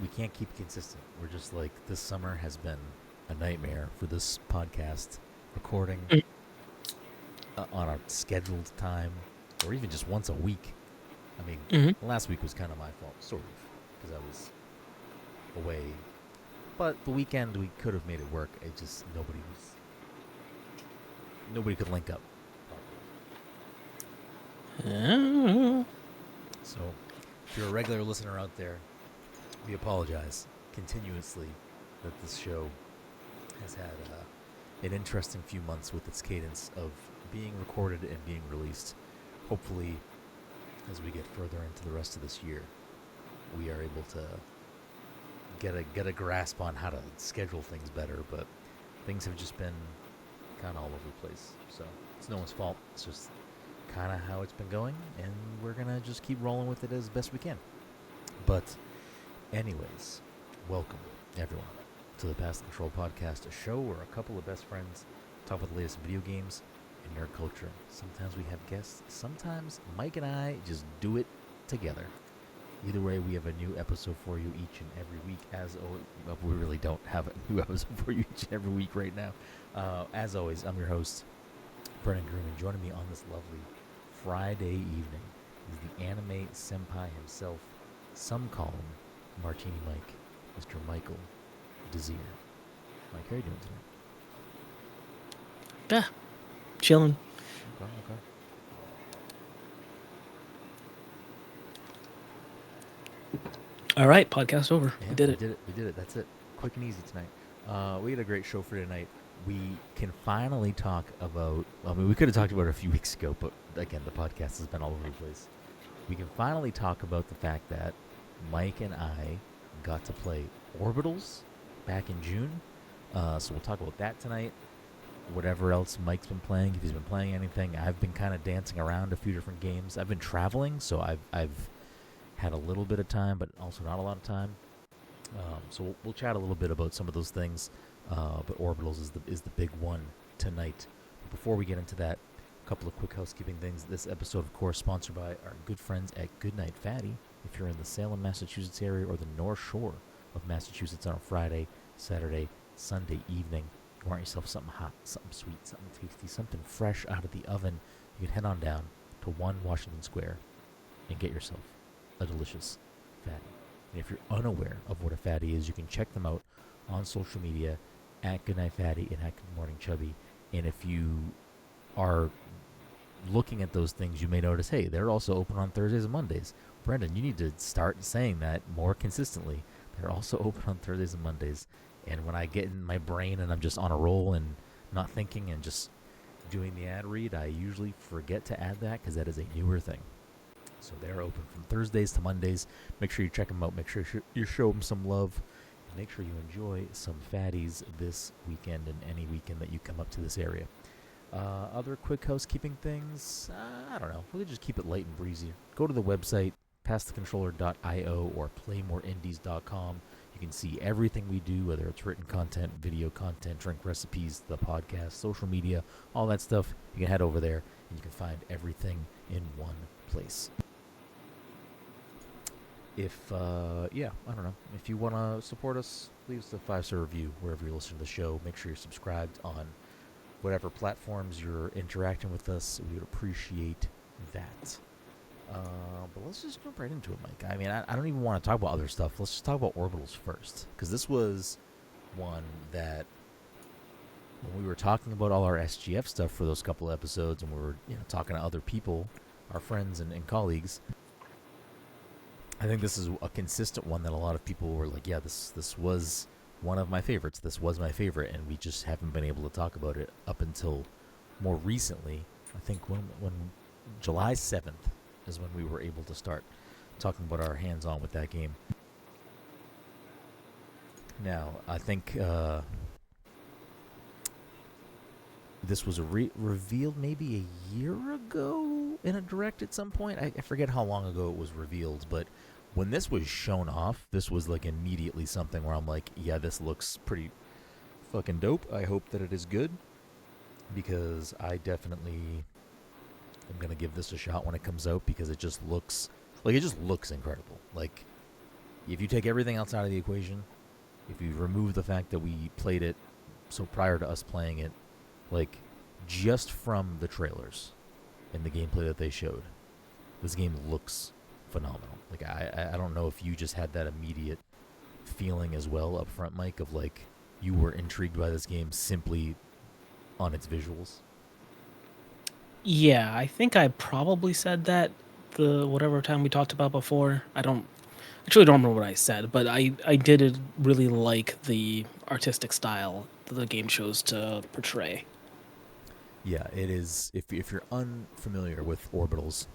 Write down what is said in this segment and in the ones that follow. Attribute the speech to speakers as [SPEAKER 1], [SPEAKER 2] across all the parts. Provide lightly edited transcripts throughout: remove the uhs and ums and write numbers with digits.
[SPEAKER 1] we can't keep it consistent. We're just like, this summer has been a nightmare for this podcast recording on a scheduled time, or even just once a week. I mean, last week was kind of my fault, sort of, because I was away. But the weekend we could have made it work. It just nobody could link up. So, if you're a regular listener out there, we apologize continuously that this show has had an interesting few months with its cadence of being recorded and being released. Hopefully, as we get further into the rest of this year, we are able to get a grasp on how to schedule things better. But things have just been kind of all over the place. So it's no one's fault. It's just kind of how it's been going, and we're gonna just keep rolling with it as best we can. But anyways, welcome everyone to the Pass the Control podcast, a show where a couple of best friends talk about the latest video games and nerd culture. Sometimes we have guests, sometimes Mike and I just do it together. Either way, we have a new episode for you each and every week. Well, we really don't have a new episode for you each and every week right now. As always, I'm your host, Brenden, and joining me on this lovely Friday evening is the anime senpai himself. Some call him Martini Mike, Mr. Michael Desir. Mike, how are you doing tonight?
[SPEAKER 2] Chilling.
[SPEAKER 1] Okay.
[SPEAKER 2] All right, podcast over.
[SPEAKER 1] Yeah,
[SPEAKER 2] we did it.
[SPEAKER 1] We did it. That's it. Quick and easy tonight. We had a great show for tonight. We can finally talk about... I mean, we could have talked about it a few weeks ago, but again, the podcast has been all over the place. We can finally talk about the fact that Mike and I got to play Orbitals back in June. So we'll talk about that tonight. Whatever else Mike's been playing, if he's been playing anything. I've been kind of dancing around a few different games. I've been traveling, so I've had a little bit of time, but also not a lot of time. So we'll chat a little bit about some of those things. But Orbitals is the big one tonight. But before we get into that, a couple of quick housekeeping things. This episode, of course, sponsored by our good friends at Goodnight Fatty. If you're in the Salem, Massachusetts area or the North Shore of Massachusetts on a Friday, Saturday, Sunday evening, you want yourself something hot, something sweet, something tasty, something fresh out of the oven, you can head on down to 1 Washington Square and get yourself a delicious fatty. And if you're unaware of what a fatty is, you can check them out on social media at Goodnight Fatty and at Good Morning Chubby. And if you are looking at those things, you may notice, hey, they're also open on Thursdays and Mondays. Brenden, you need to start saying that more consistently. They're also open on Thursdays and Mondays. And when I get in my brain and I'm just on a roll and not thinking and just doing the ad read, I usually forget to add that because that is a newer thing. So they're open from Thursdays to Mondays. Make sure you check them out. Make sure you show them some love. And make sure you enjoy some fatties this weekend and any weekend that you come up to this area. Other quick housekeeping things, I don't know. We'll just keep it light and breezy. Go to the website, passthecontroller.io or playmoreindies.com. You can see everything we do, whether it's written content, video content, drink recipes, the podcast, social media, all that stuff. You can head over there and you can find everything in one place. If, I don't know. If you want to support us, leave us a 5-star review wherever you listen to the show. Make sure you're subscribed on whatever platforms you're interacting with us. We would appreciate that. But let's just jump right into it, Mike. I mean, I don't even want to talk about other stuff. Let's just talk about Orbitals first. Because this was one that, when we were talking about all our SGF stuff for those couple of episodes, and we were talking to other people, our friends and colleagues, I think this is a consistent one that a lot of people were like, yeah, this was one of my favorites. This was my favorite, and we just haven't been able to talk about it up until more recently. I think when July 7th is when we were able to start talking about our hands-on with that game. Now, I think this was revealed maybe a year ago in a direct at some point. I forget how long ago it was revealed, but when this was shown off, this was like immediately something where I'm like, yeah, this looks pretty fucking dope. I hope that it is good, because I definitely am going to give this a shot when it comes out, because it just looks incredible. Like, if you take everything else out of the equation, if you remove the fact that we played it, so prior to us playing it, like, just from the trailers and the gameplay that they showed, this game looks phenomenal. Like, I don't know if you just had that immediate feeling as well up front, Mike, of like you were intrigued by this game simply on its visuals.
[SPEAKER 2] Yeah, I think I probably said that the whatever time we talked about before. I don't actually don't remember what I said, but I did really like the artistic style that the game chose to portray.
[SPEAKER 1] Yeah, it is. If you're unfamiliar with Orbitals,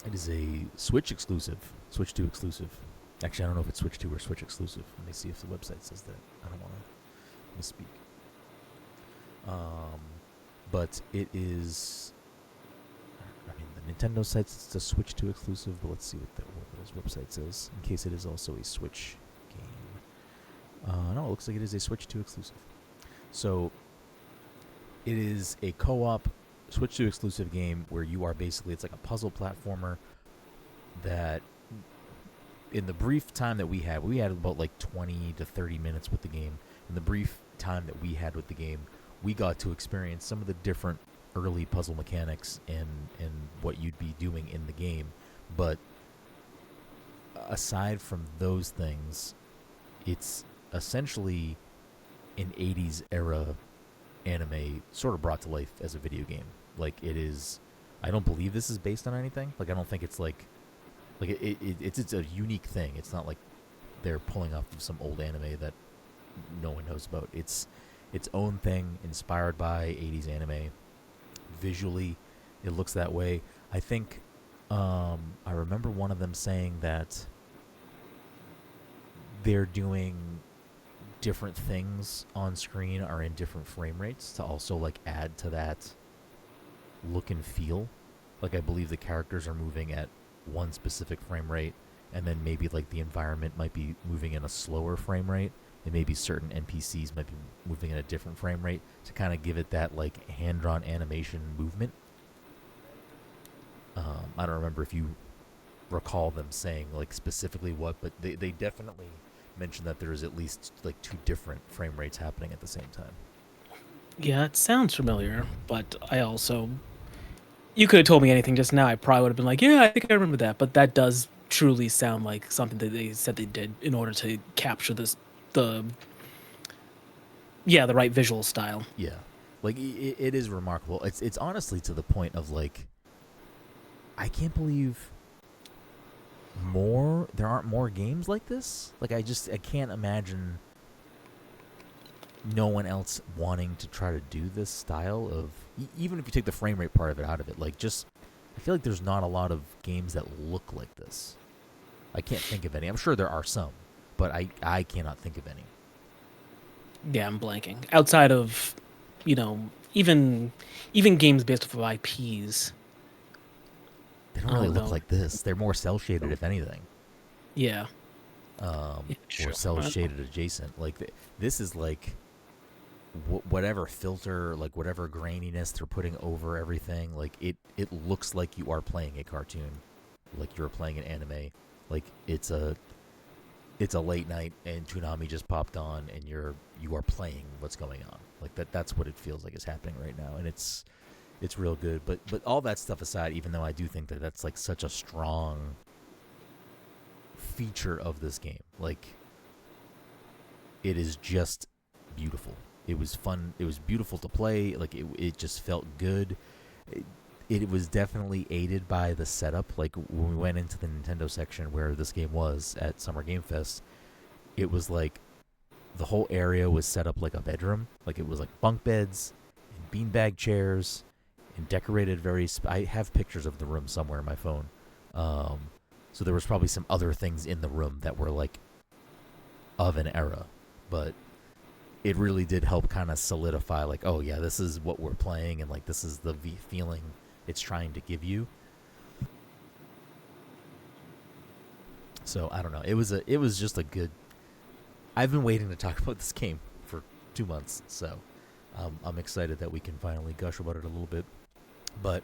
[SPEAKER 1] it is a Switch exclusive, Switch 2 exclusive. Actually, I don't know if it's Switch 2 or Switch exclusive. Let me see if the website says that. I don't want to misspeak. But it is. I mean, the Nintendo site says it's a Switch 2 exclusive, but let's see what the Orbitals website says, in case it is also a Switch game. No, it looks like it is a Switch 2 exclusive. So, it is a co-op Switch 2 exclusive game where you are basically, it's like a puzzle platformer that, in the brief time that we had about like 20 to 30 minutes with the game. In the brief time that we had with the game, we got to experience some of the different early puzzle mechanics and what you'd be doing in the game. But aside from those things, it's essentially an 80s era anime sort of brought to life as a video game. Like, it is, I don't believe this is based on anything. Like, I don't think it's like it's a unique thing. It's not like they're pulling off of some old anime that no one knows about. It's its own thing, inspired by 80s anime. Visually, it looks that way. I think I remember one of them saying that they're doing different things on screen are in different frame rates to also like add to that look and feel. Like, I believe the characters are moving at one specific frame rate, and then maybe like the environment might be moving in a slower frame rate, and maybe certain NPCs might be moving at a different frame rate to kind of give it that like hand-drawn animation movement. I don't remember if you recall them saying like specifically what, but they definitely mentioned that there is at least like two different frame rates happening at the same time.
[SPEAKER 2] Yeah, it sounds familiar, but I also, you could have told me anything just now, I probably would have been like, yeah, I think I remember that. But that does truly sound like something that they said they did in order to capture the right visual style.
[SPEAKER 1] Yeah, like it is remarkable. It's honestly to the point of like, I can't believe there aren't more games like this. Like, I can't imagine no one else wanting to try to do this style of, even if you take the frame rate part of it out of it, like, just, I feel like there's not a lot of games that look like this. I can't think of any. I'm sure there are some, but I cannot think of any.
[SPEAKER 2] Yeah, I'm blanking. Outside of, even games based off of IPs.
[SPEAKER 1] They don't really look like this. They're more cell shaded, if anything.
[SPEAKER 2] Yeah.
[SPEAKER 1] Or cell shaded adjacent. Like, this is like whatever filter, like whatever graininess they're putting over everything. Like, it looks like you are playing a cartoon, like you're playing an anime. Like, it's a late night and Toonami just popped on and you are playing what's going on. Like, that's what it feels like is happening right now, and it's real good. But all that stuff aside, even though I do think that that's like such a strong feature of this game, like, it is just beautiful. It was fun. It was beautiful to play. Like, it just felt good. It was definitely aided by the setup. Like, when we went into the Nintendo section where this game was at Summer Game Fest, it was like the whole area was set up like a bedroom. Like, it was like bunk beds and beanbag chairs and decorated I have pictures of the room somewhere in my phone. So there was probably some other things in the room that were like of an era, but it really did help kind of solidify, like, oh yeah, this is what we're playing, and like this is the feeling it's trying to give you. So I don't know. It was just a good. I've been waiting to talk about this game for 2 months, so I'm excited that we can finally gush about it a little bit. But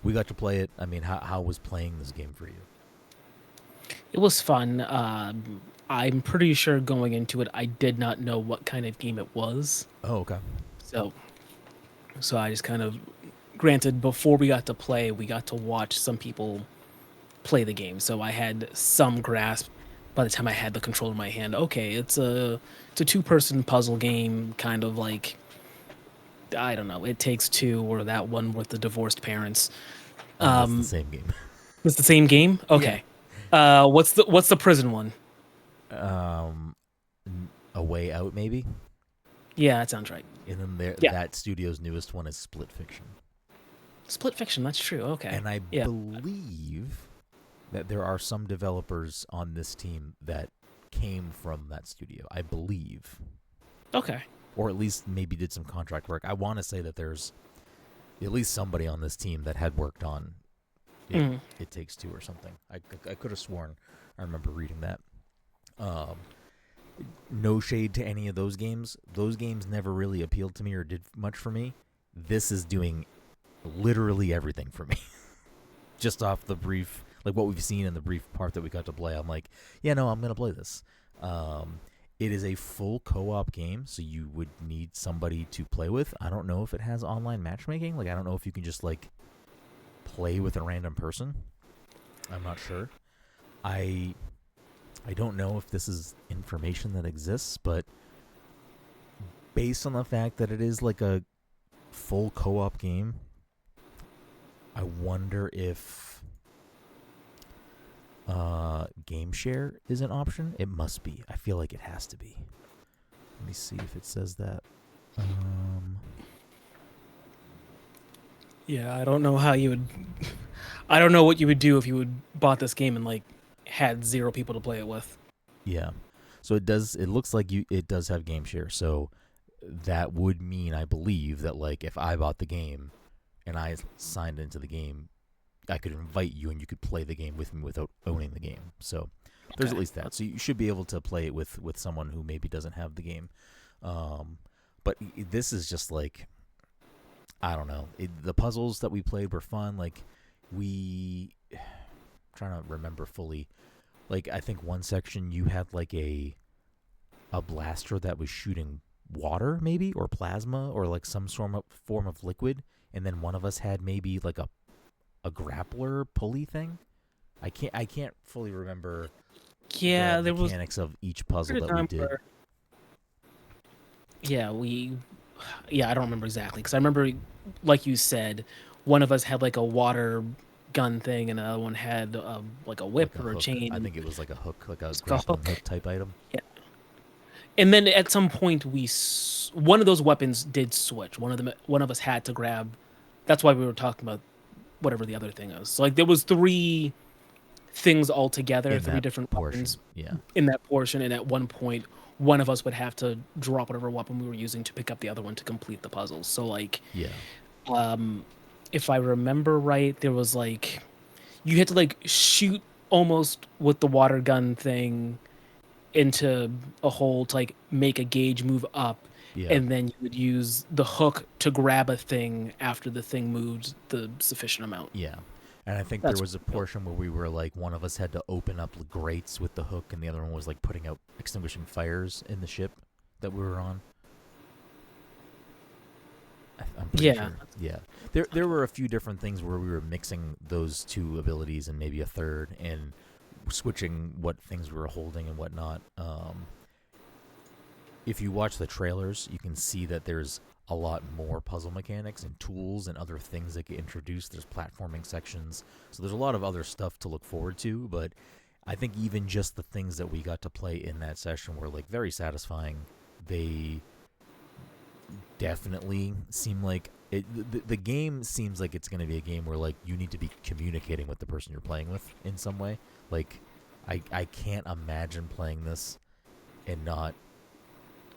[SPEAKER 1] we got to play it. I mean, how was playing this game for you?
[SPEAKER 2] It was fun. I'm pretty sure going into it, I did not know what kind of game it was.
[SPEAKER 1] Oh, okay.
[SPEAKER 2] So, so I just kind of, granted, before we got to play, we got to watch some people play the game. So I had some grasp by the time I had the controller in my hand. Okay, it's a two-person puzzle game, kind of like, I don't know, It Takes Two or that one with the divorced parents.
[SPEAKER 1] That's the same game.
[SPEAKER 2] It's the same game.
[SPEAKER 1] Yeah.
[SPEAKER 2] Okay. What's the prison one?
[SPEAKER 1] Um, A Way Out, maybe.
[SPEAKER 2] Yeah, that sounds right.
[SPEAKER 1] And then
[SPEAKER 2] Yeah,
[SPEAKER 1] that studio's newest one is Split Fiction.
[SPEAKER 2] Split Fiction. That's true. Okay.
[SPEAKER 1] And I
[SPEAKER 2] Yeah.
[SPEAKER 1] believe that there are some developers on this team that came from that studio. I believe,
[SPEAKER 2] Okay.
[SPEAKER 1] or at least maybe did some contract work. I want to say that there's at least somebody on this team that had worked on It Takes Two or something. I could have sworn I remember reading that. No shade to any of those games. Those games never really appealed to me or did much for me. This is doing literally everything for me. Just off the brief, like what we've seen in the brief part that we got to play, I'm like, yeah, no, I'm going to play this. It is a full co-op game, so you would need somebody to play with. I don't know if it has online matchmaking. Like, I don't know if you can just, like, play with a random person. I'm not sure. I don't know if this is information that exists, but based on the fact that it is like a full co-op game, I wonder if game share is an option. It must be. I feel like it has to be. Let me see if it says that.
[SPEAKER 2] Yeah, I don't know how you would. I don't know what you would do if you would bought this game and like had 0 people to play it with.
[SPEAKER 1] Yeah. So it does. It looks like it does have game share. So that would mean, I believe, that like if I bought the game and I signed into the game, I could invite you and you could play the game with me without owning the game. So there's at least that. So you should be able to play it with someone who maybe doesn't have the game. But this is just like, I don't know. The puzzles that we played were fun. Like I'm trying to remember fully. Like I think one section you had like a blaster that was shooting water maybe or plasma or like some form of liquid, and then one of us had maybe like a grappler pulley thing. I can't fully remember.
[SPEAKER 2] Yeah,
[SPEAKER 1] the
[SPEAKER 2] there was
[SPEAKER 1] mechanics of each puzzle that we did.
[SPEAKER 2] Yeah, I don't remember exactly because I remember, like you said, one of us had like a water gun thing, and another one had like a whip
[SPEAKER 1] Like a
[SPEAKER 2] or a
[SPEAKER 1] hook.
[SPEAKER 2] chain.
[SPEAKER 1] I think it was like a hook, like a
[SPEAKER 2] It's like a
[SPEAKER 1] grappling
[SPEAKER 2] hook.
[SPEAKER 1] hook type item.
[SPEAKER 2] Yeah, and then at some point one of those weapons did switch. One of us had to grab. That's why we were talking about whatever the other thing is. So like there was 3 things altogether,
[SPEAKER 1] In
[SPEAKER 2] 3
[SPEAKER 1] that
[SPEAKER 2] different
[SPEAKER 1] portion,
[SPEAKER 2] weapons
[SPEAKER 1] yeah.
[SPEAKER 2] in that portion, and at one point one of us would have to drop whatever weapon we were using to pick up the other one to complete the puzzle. So like,
[SPEAKER 1] Yeah.
[SPEAKER 2] If I remember right, there was like you had to like shoot almost with the water gun thing into a hole to like make a gauge move up,
[SPEAKER 1] Yeah.
[SPEAKER 2] and then you would use the hook to grab a thing after the thing moved the sufficient amount.
[SPEAKER 1] Yeah. And I think
[SPEAKER 2] That's
[SPEAKER 1] there was a portion where we were like, one of us had to open up grates with the hook, and the other one was like putting out extinguishing fires in the ship that we were on. I'm pretty
[SPEAKER 2] Yeah.
[SPEAKER 1] sure. Yeah. There were a few different things where we were mixing those 2 abilities and maybe a third, and switching what things we were holding and whatnot. If you watch the trailers, you can see that there's a lot more puzzle mechanics and tools and other things that get introduced. There's platforming sections. So there's a lot of other stuff to look forward to, but I think even just the things that we got to play in that session were like very satisfying. They definitely seem like the game seems like it's going to be a game where like you need to be communicating with the person you're playing with in some way. Like I can't imagine playing this and not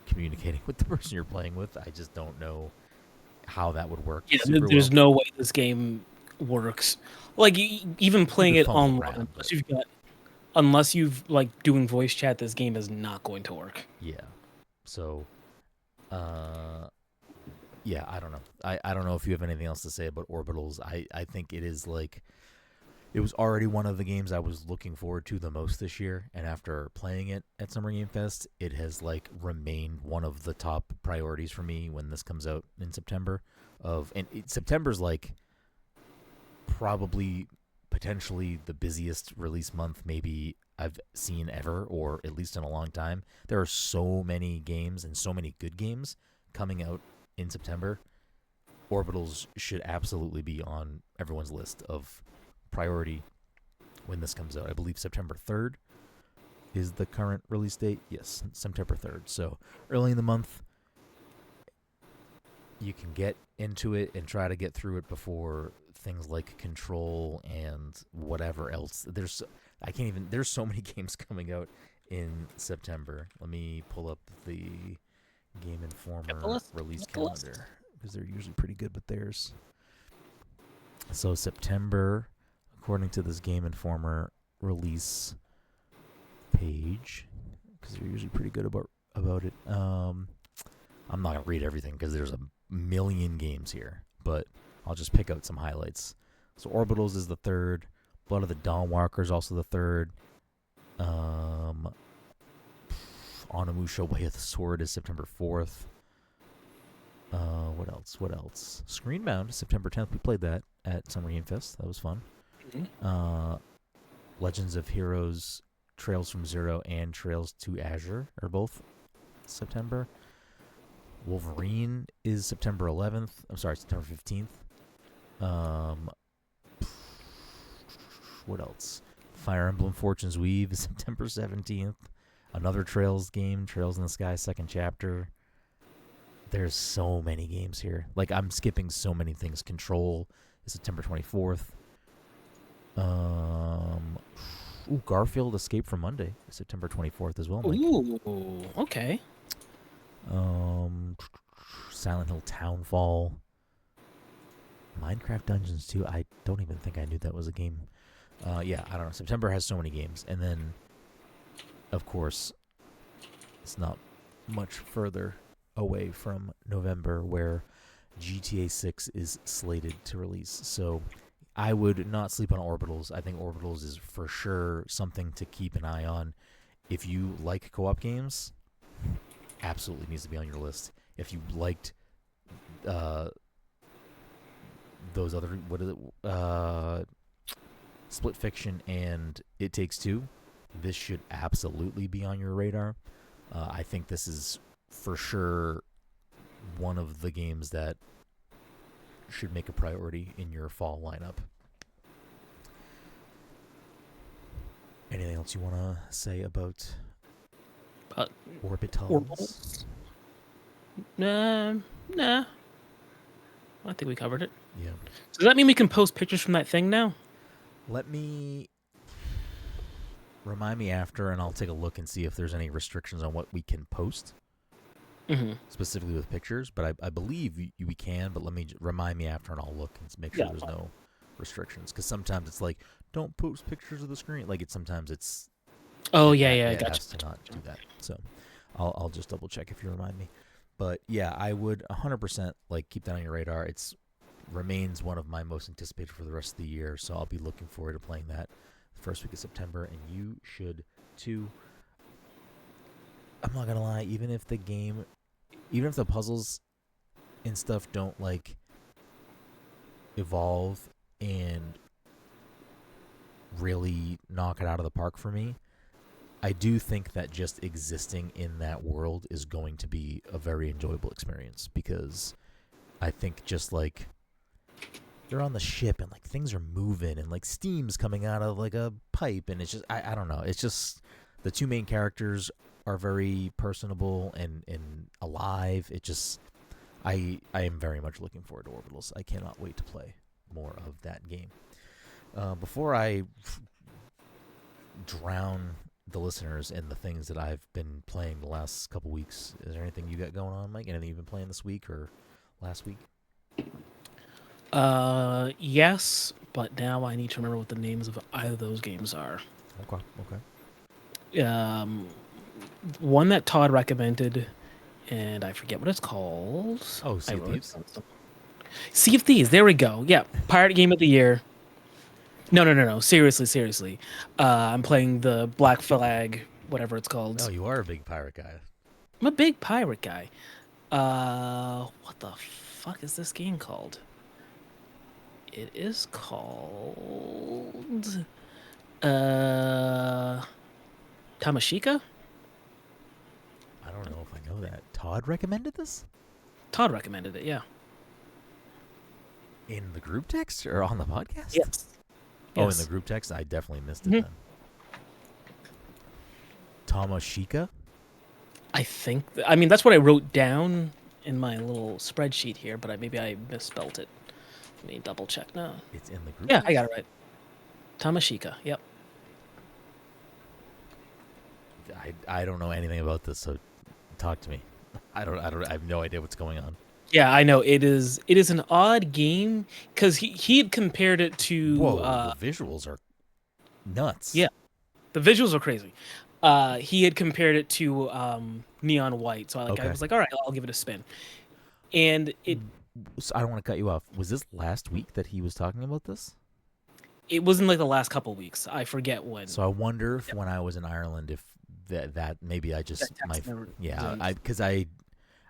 [SPEAKER 1] communicating with the person you're playing with. I just don't know how that would work.
[SPEAKER 2] Yeah,
[SPEAKER 1] super
[SPEAKER 2] there's
[SPEAKER 1] well.
[SPEAKER 2] no way this game works. Like even playing
[SPEAKER 1] could
[SPEAKER 2] it
[SPEAKER 1] fumble
[SPEAKER 2] online,
[SPEAKER 1] around,
[SPEAKER 2] unless you've like doing voice chat, this game is not going to work.
[SPEAKER 1] Yeah. So, yeah, I don't know. I don't know if you have anything else to say about Orbitals. I think it is like It was already one of the games I was looking forward to the most this year, and after playing it at Summer Game Fest, it has like remained one of the top priorities for me when this comes out in September. September's like probably potentially the busiest release month maybe I've seen ever, or at least in a long time. There are so many games and so many good games coming out in September. Orbitals should absolutely be on everyone's list of priority when this comes out. I believe September 3rd is the current release date. Yes, September 3rd. So early in the month, you can get into it and try to get through it before things like Control and whatever else. There's so many games coming out in September. Let me pull up the Game Informer release calendar, because they're usually pretty good with theirs. So September, according to this Game Informer release page, because they're usually pretty good about it. I'm not going to read everything because there's a million games here, but I'll just pick out some highlights. So Orbitals is the 3rd. Blood of the Dawnwalker is also the 3rd. Onimusha Way of the Sword is September 4th. What else? Screenbound is September 10th. We played that at Summer Game Fest. That was fun. Mm-hmm. Legends of Heroes, Trails from Zero, and Trails to Azure are both September. Wolverine is September 11th. I'm sorry, September 15th. What else? Fire Emblem Fortune's Weave is September 17th. Another Trails game, Trails in the Sky, 2nd chapter. There's so many games here. Like, I'm skipping so many things. Control is September 24th. Garfield Escape from Monday is September 24th as well, Mike.
[SPEAKER 2] Ooh, okay.
[SPEAKER 1] Silent Hill Townfall. Minecraft Dungeons 2. I don't even think I knew that was a game. Yeah, I don't know. September has so many games. And then, of course, it's not much further away from November, where GTA 6 is slated to release. So I would not sleep on Orbitals. I think Orbitals is for sure something to keep an eye on. If you like co-op games, absolutely needs to be on your list. If you liked those other, what is it, Split Fiction and It Takes Two, this should absolutely be on your radar. I think this is for sure one of the games that should make a priority in your fall lineup. Anything else you want to say about Orbitals?
[SPEAKER 2] Nah. I think we covered it.
[SPEAKER 1] Yeah.
[SPEAKER 2] So does that mean we can post pictures from that thing now?
[SPEAKER 1] Remind me after, and I'll take a look and see if there's any restrictions on what we can post.
[SPEAKER 2] Mm-hmm.
[SPEAKER 1] Specifically with pictures, but I believe we can, but remind me after, and I'll look and make sure there's no restrictions, because sometimes it's like, don't post pictures of the screen. Like, sometimes it's...
[SPEAKER 2] Oh, yeah,
[SPEAKER 1] it
[SPEAKER 2] gotcha.
[SPEAKER 1] has to not do that. So I'll just double check if you remind me. But yeah, I would 100% keep that on your radar. It's remains one of my most anticipated for the rest of the year, so I'll be looking forward to playing that the first week of September, and you should too. I'm not gonna lie, even if the puzzles and stuff don't evolve and really knock it out of the park for me, I do think that just existing in that world is going to be a very enjoyable experience, because I think just you're on the ship and things are moving and steam's coming out of a pipe, and it's just I don't know, it's just the two main characters are very personable and alive. It just I am very much looking forward to Orbitals. I cannot wait to play more of that game. Before I drown the listeners in the things that I've been playing the last couple weeks, is there anything you got going on, Mike? Anything you've been playing this week or last week?
[SPEAKER 2] Yes, but now I need to remember what the names of either of those games are.
[SPEAKER 1] Okay.
[SPEAKER 2] One that Todd recommended, and I forget what it's called.
[SPEAKER 1] Oh, Sea of Thieves.
[SPEAKER 2] Sea of Thieves. There we go. Yeah, Pirate Game of the Year. No. Seriously. I'm playing the Black Flag, whatever it's
[SPEAKER 1] Oh,
[SPEAKER 2] called.
[SPEAKER 1] you are a big pirate guy.
[SPEAKER 2] I'm a big pirate guy. What the fuck is this game called? It is called uh Tamashika?
[SPEAKER 1] I don't know if I know that. Todd recommended this
[SPEAKER 2] Todd recommended it, yeah.
[SPEAKER 1] in the group text or on the podcast.
[SPEAKER 2] Yes.
[SPEAKER 1] Oh, in the
[SPEAKER 2] Yes.
[SPEAKER 1] group text, I definitely missed it
[SPEAKER 2] Mhm.
[SPEAKER 1] then. Tamashika.
[SPEAKER 2] I mean that's what I wrote down in my little spreadsheet here, but maybe I misspelled it. Let me double check now.
[SPEAKER 1] It's in the group
[SPEAKER 2] Yeah, I
[SPEAKER 1] text.
[SPEAKER 2] got it right. Tamashika. Yep.
[SPEAKER 1] I don't know anything about this, so talk to me. I have no idea what's going on.
[SPEAKER 2] Yeah, I know it is. It is an odd game because he had compared it to
[SPEAKER 1] Whoa, the visuals are nuts.
[SPEAKER 2] yeah, the visuals are crazy. He had compared it to Neon White, so I
[SPEAKER 1] Okay.
[SPEAKER 2] was like, all right, I'll give it a spin. And
[SPEAKER 1] So I don't want to cut you off. Was this last week that he was talking about this?
[SPEAKER 2] it wasn't like the last couple weeks. I forget when.
[SPEAKER 1] So I wonder if when I was in Ireland, if that maybe I just
[SPEAKER 2] That text never
[SPEAKER 1] yeah,
[SPEAKER 2] didn't-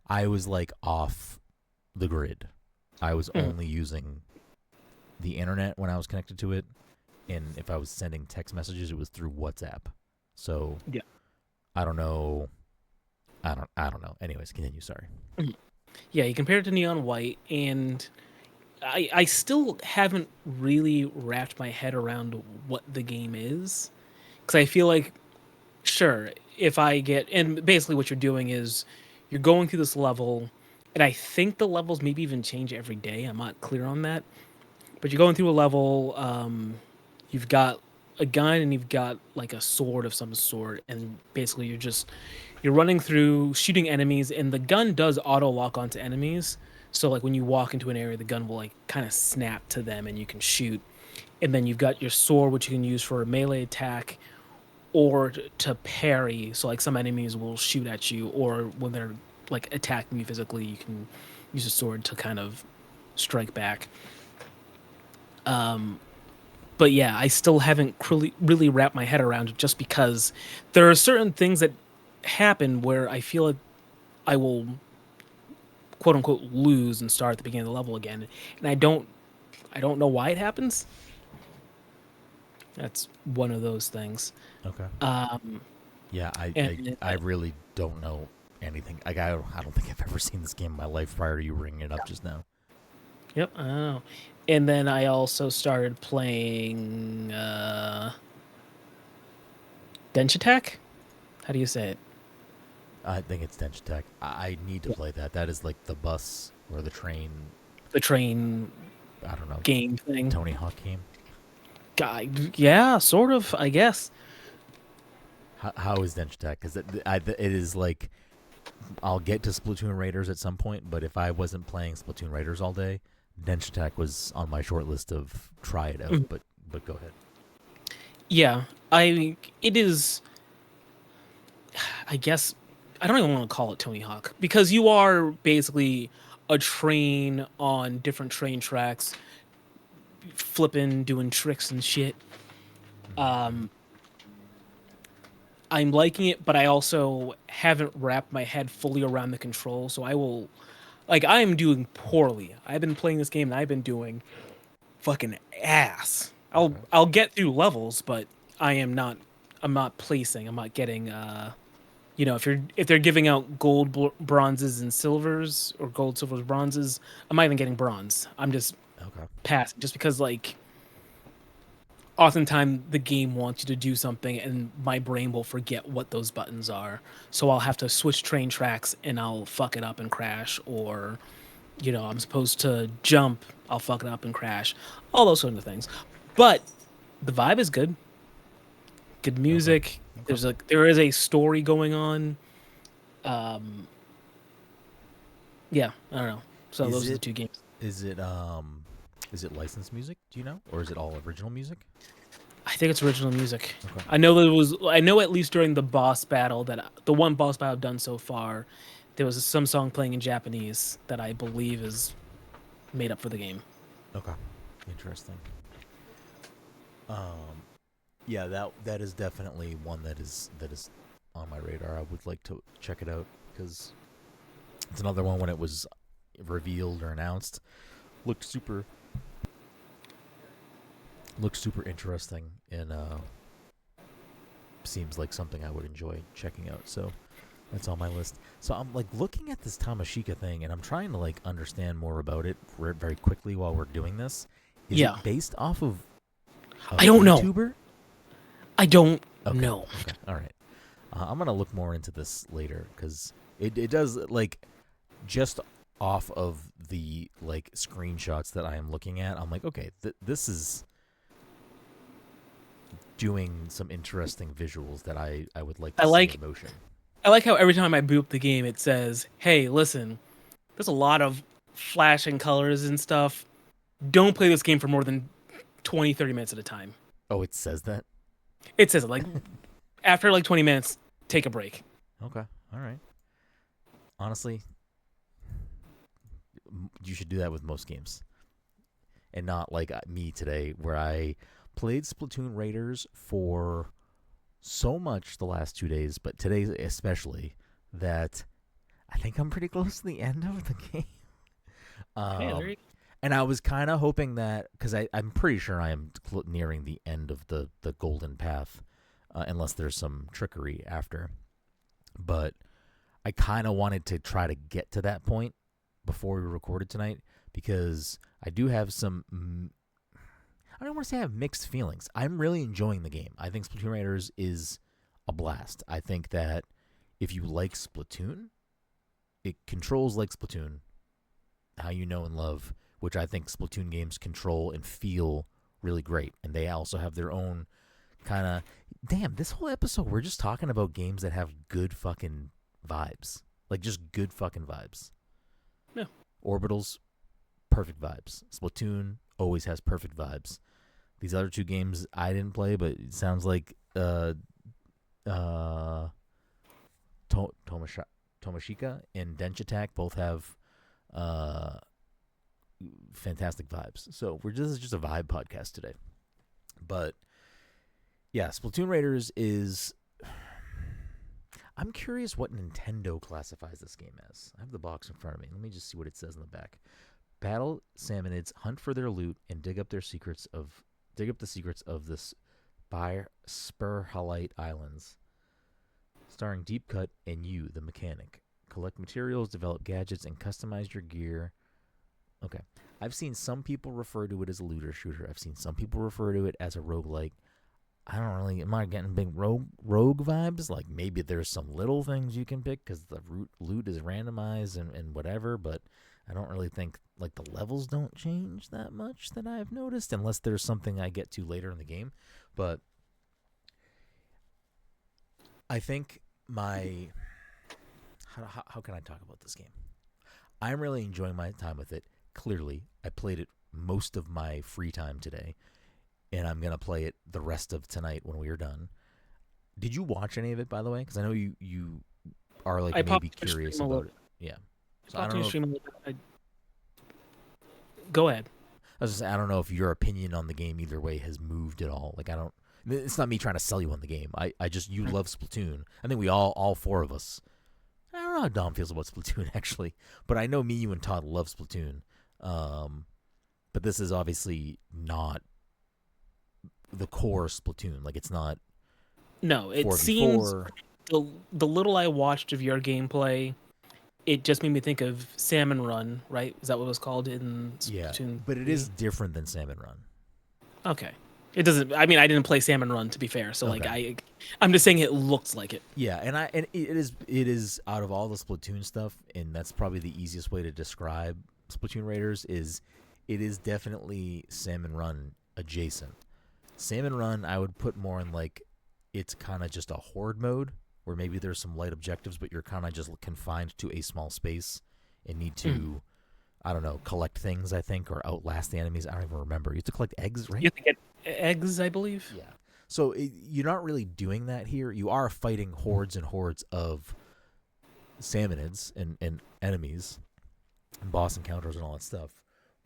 [SPEAKER 1] I was like off the grid. I was
[SPEAKER 2] Mhm.
[SPEAKER 1] only using the internet when I was connected to it, and if I was sending text messages, it was through WhatsApp. So
[SPEAKER 2] Yeah.
[SPEAKER 1] I don't know. I don't know. Anyways, continue. Sorry.
[SPEAKER 2] Yeah, he compared it to Neon White, and I still haven't really wrapped my head around what the game is, because I feel like sure, if I get and basically what you're doing is you're going through this level, and I think the levels maybe even change every day. I'm not clear on that, but you're going through a level. You've got a gun and you've got like a sword of some sort, and basically you're running through shooting enemies, and the gun does auto lock onto enemies. So like when you walk into an area, the gun will like kind of snap to them, and you can shoot. And then you've got your sword, which you can use for a melee attack or to parry. So like some enemies will shoot at you, or when they're like attacking you physically, you can use a sword to kind of strike back. But yeah, I still haven't really wrapped my head around it, just because there are certain things that happen where I feel like I will quote unquote lose and start at the beginning of the level again, and I don't know why it happens. That's one of those things.
[SPEAKER 1] Okay.
[SPEAKER 2] Um,
[SPEAKER 1] Yeah,
[SPEAKER 2] and
[SPEAKER 1] I really don't know anything. Like I don't think I've ever seen this game in my life prior to you bringing it up just now.
[SPEAKER 2] Yep, I know. And then I also started playing Denshattack. How do you say it?
[SPEAKER 1] I think it's Denshattack. I need to
[SPEAKER 2] Yeah.
[SPEAKER 1] play that. That is like the bus or the train.
[SPEAKER 2] The train
[SPEAKER 1] I don't know.
[SPEAKER 2] game thing.
[SPEAKER 1] Tony Hawk game.
[SPEAKER 2] Guy, yeah, sort of, I guess.
[SPEAKER 1] How is Denshattack? Because it is like I'll get to Splatoon Raiders at some point, but if I wasn't playing Splatoon Raiders all day, Denshattack was on my short list of try it out.
[SPEAKER 2] Mhm.
[SPEAKER 1] But go ahead.
[SPEAKER 2] Yeah, it is. I guess I don't even want to call it Tony Hawk, because you are basically a train on different train tracks, flipping, doing tricks and shit. Um, I'm liking it, but I also haven't wrapped my head fully around the control, so I will. Like, I am doing poorly. I've been playing this game and I've been doing fucking ass. I'll
[SPEAKER 1] Okay.
[SPEAKER 2] I'll get through levels, but I am not. I'm not placing. I'm not getting. If they're giving out gold, bronzes, and silvers, or gold, silvers, bronzes, I'm not even getting bronze. I'm just
[SPEAKER 1] Okay.
[SPEAKER 2] passing, just because like oftentimes the game wants you to do something and my brain will forget what those buttons are, so I'll have to switch train tracks and I'll fuck it up and crash, or I'm supposed to jump, I'll fuck it up and crash, all those sort of things. But the vibe is good
[SPEAKER 1] Okay.
[SPEAKER 2] music.
[SPEAKER 1] Okay.
[SPEAKER 2] There is a story going on. um yeah, I don't know, so
[SPEAKER 1] Is
[SPEAKER 2] those are the
[SPEAKER 1] it
[SPEAKER 2] two games.
[SPEAKER 1] is it is it licensed music? Do you know, or is it all original music?
[SPEAKER 2] I think it's original music.
[SPEAKER 1] Okay.
[SPEAKER 2] I know at least during the boss battle, the one boss battle I've done so far, there was some song playing in Japanese that I believe is made up for the game.
[SPEAKER 1] Okay. Interesting. Um, yeah, that is definitely one that is on my radar. I would like to check it out because it's another one when it was revealed or announced looked super interesting and seems like something I would enjoy checking out. So that's on my list. So I'm like looking at this Tamashika thing and I'm trying to like understand more about it very quickly while we're doing this. Is
[SPEAKER 2] Yeah.
[SPEAKER 1] it based off of a
[SPEAKER 2] I don't know.
[SPEAKER 1] YouTuber?
[SPEAKER 2] I don't
[SPEAKER 1] Okay.
[SPEAKER 2] know.
[SPEAKER 1] Okay. All right. I'm gonna look more into this later because it does like just off of the like screenshots that I am looking at. I'm like, okay, this is doing some interesting visuals that I would like to see in motion.
[SPEAKER 2] I like how every time I boot the game, it says, "Hey, listen, there's a lot of flashing colors and stuff. Don't play this game for more than 20, 30 minutes at a time."
[SPEAKER 1] Oh, it says that?
[SPEAKER 2] It says it like after like 20 minutes, take a break.
[SPEAKER 1] Okay. All right. Honestly, you should do that with most games. And not like me today, where I played Splatoon Raiders for so much the last 2 days, but today especially, that I think I'm pretty close to the end of the game. And I was kind of hoping that, because I'm pretty sure I am nearing the end of the golden path, unless there's some trickery after. But I kind of wanted to try to get to that point before we recorded tonight, because I do have some, I don't want to say I have mixed feelings. I'm really enjoying the game. I think Splatoon Raiders is a blast. I think that if you like Splatoon, it controls like Splatoon, how you know and love, which I think Splatoon games control and feel really great. And they also have their own kind of, damn, this whole episode, we're just talking about games that have good fucking vibes. Like, just good fucking vibes.
[SPEAKER 2] Yeah.
[SPEAKER 1] Orbitals, perfect vibes. Splatoon always has perfect vibes. These other two games I didn't play, but it sounds like Tamashika and Denshattack both have fantastic vibes. So this is just a vibe podcast today. But yeah, Splatoon Raiders is, I'm curious what Nintendo classifies this game as. I have the box in front of me. Let me just see what it says in the back. Battle salmonids, hunt for their loot, and dig up the secrets of the Spurhalite Islands. Starring Deep Cut and you, the mechanic. Collect materials, develop gadgets, and customize your gear. Okay. I've seen some people refer to it as a looter shooter. I've seen some people refer to it as a roguelike. I don't really, am I getting big rogue vibes? Like, maybe there's some little things you can pick because the loot is randomized and whatever, but I don't really think, like, the levels don't change that much that I've noticed, unless there's something I get to later in the game. But I think how can I talk about this game? I'm really enjoying my time with it. Clearly, I played it most of my free time today, and I'm going to play it the rest of tonight when we are done. Did you watch any of it, by the way? Because I know you are like maybe curious about it. Yeah. So I don't know.
[SPEAKER 2] Go ahead.
[SPEAKER 1] I was just saying, I don't know if your opinion on the game either way has moved at all. Like, it's not me trying to sell you on the game. I just, you love Splatoon. I think we all four of us, I don't know how Dom feels about Splatoon actually, but I know me, you, and Todd love Splatoon. But this is obviously not the core Splatoon. Like, it's not.
[SPEAKER 2] No, it seems the little I watched of your gameplay, it just made me think of Salmon Run, right? Is that what it was called in Splatoon?
[SPEAKER 1] Yeah, but it is different than Salmon Run.
[SPEAKER 2] Okay. It doesn't, I mean, I didn't play Salmon Run, to be fair, so okay. Like I'm just saying it looks like it.
[SPEAKER 1] Yeah, and it is out of all the Splatoon stuff, and that's probably the easiest way to describe Splatoon Raiders is it is definitely Salmon Run adjacent. Salmon Run I would put more in like it's kind of just a horde mode where maybe there's some light objectives, but you're kind of just confined to a small space and need to, I don't know, collect things, I think, or outlast the enemies. I don't even remember. You have to collect eggs, right?
[SPEAKER 2] You have to get eggs, I believe.
[SPEAKER 1] Yeah. So you're not really doing that here. You are fighting hordes and hordes of salmonids and enemies and boss encounters and all that stuff.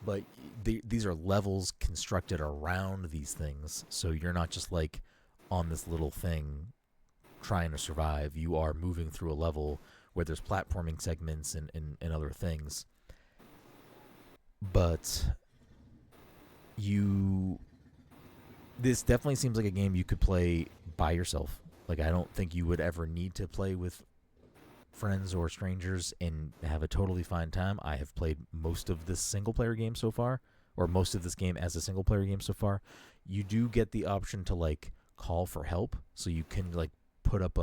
[SPEAKER 1] but these are levels constructed around these things, so you're not just like on this little thing trying to survive. You are moving through a level where there's platforming segments and other things. But this definitely seems like a game you could play by yourself. Like, I don't think you would ever need to play with friends or strangers and have a totally fine time. I have played most of this single-player game so far, or most of this game as a single-player game so far. You do get the option to, like, call for help, so you can, like, put up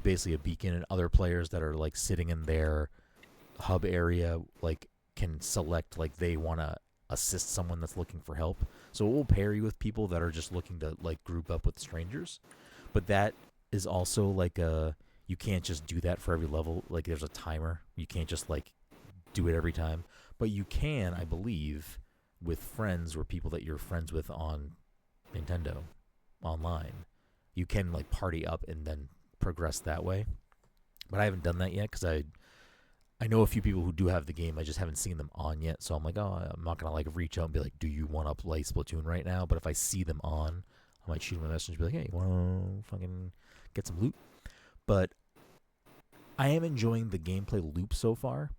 [SPEAKER 1] basically a beacon, and other players that are, like, sitting in their hub area, like, can select, like, they want to assist someone that's looking for help. So it will pair you with people that are just looking to, like, group up with strangers. But that is also, like, you can't just do that for every level. Like, there's a timer. You can't just, like, do it every time. But you can, I believe, with friends or people that you're friends with on Nintendo online. You can, like, party up and then progress that way. But I haven't done that yet because I know a few people who do have the game. I just haven't seen them on yet. So I'm like, oh, I'm not going to, like, reach out and be like, do you want to play Splatoon right now? But if I see them on, I might shoot them a message and be like, hey, you want to fucking get some loot? But I am enjoying the gameplay loop so far.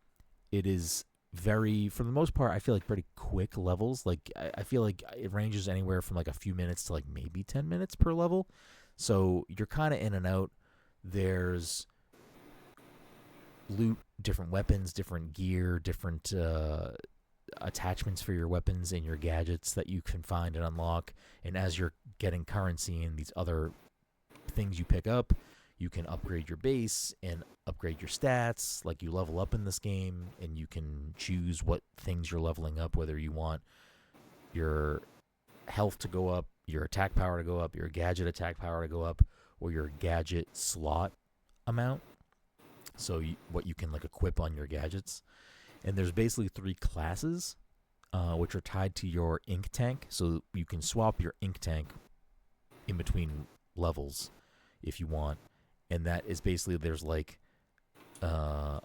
[SPEAKER 1] It is very, for the most part, I feel like pretty quick levels. Like, I feel like it ranges anywhere from, like, a few minutes to, like, maybe 10 minutes per level. So you're kind of in and out. There's loot, different weapons, different gear, different attachments for your weapons and your gadgets that you can find and unlock. And as you're getting currency and these other things you pick up, you can upgrade your base and upgrade your stats. Like, you level up in this game, and you can choose what things you're leveling up, whether you want your health to go up, your attack power to go up, your gadget attack power to go up, or your gadget slot amount. So what you can, like, equip on your gadgets. And there's basically 3 classes, which are tied to your ink tank. So you can swap your ink tank in between levels if you want. And that is basically, there's, like, I've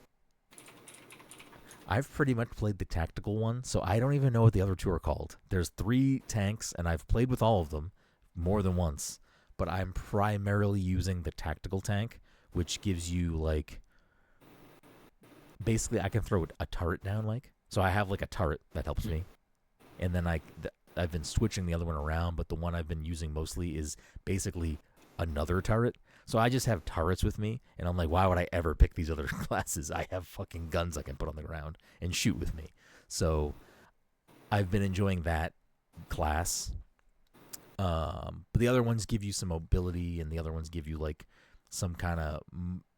[SPEAKER 1] pretty much played the tactical one, so I don't even know what the other 2 are called. There's 3 tanks, and I've played with all of them more than once. But I'm primarily using the tactical tank, which gives you, like, basically I can throw a turret down, like. So I have, like, a turret that helps me. And then I've been switching the other one around, but the one I've been using mostly is basically another turret. So I just have turrets with me, and I'm like, why would I ever pick these other classes? I have fucking guns I can put on the ground and shoot with me. So I've been enjoying that class. But the other ones give you some mobility, and the other ones give you, like, some kind of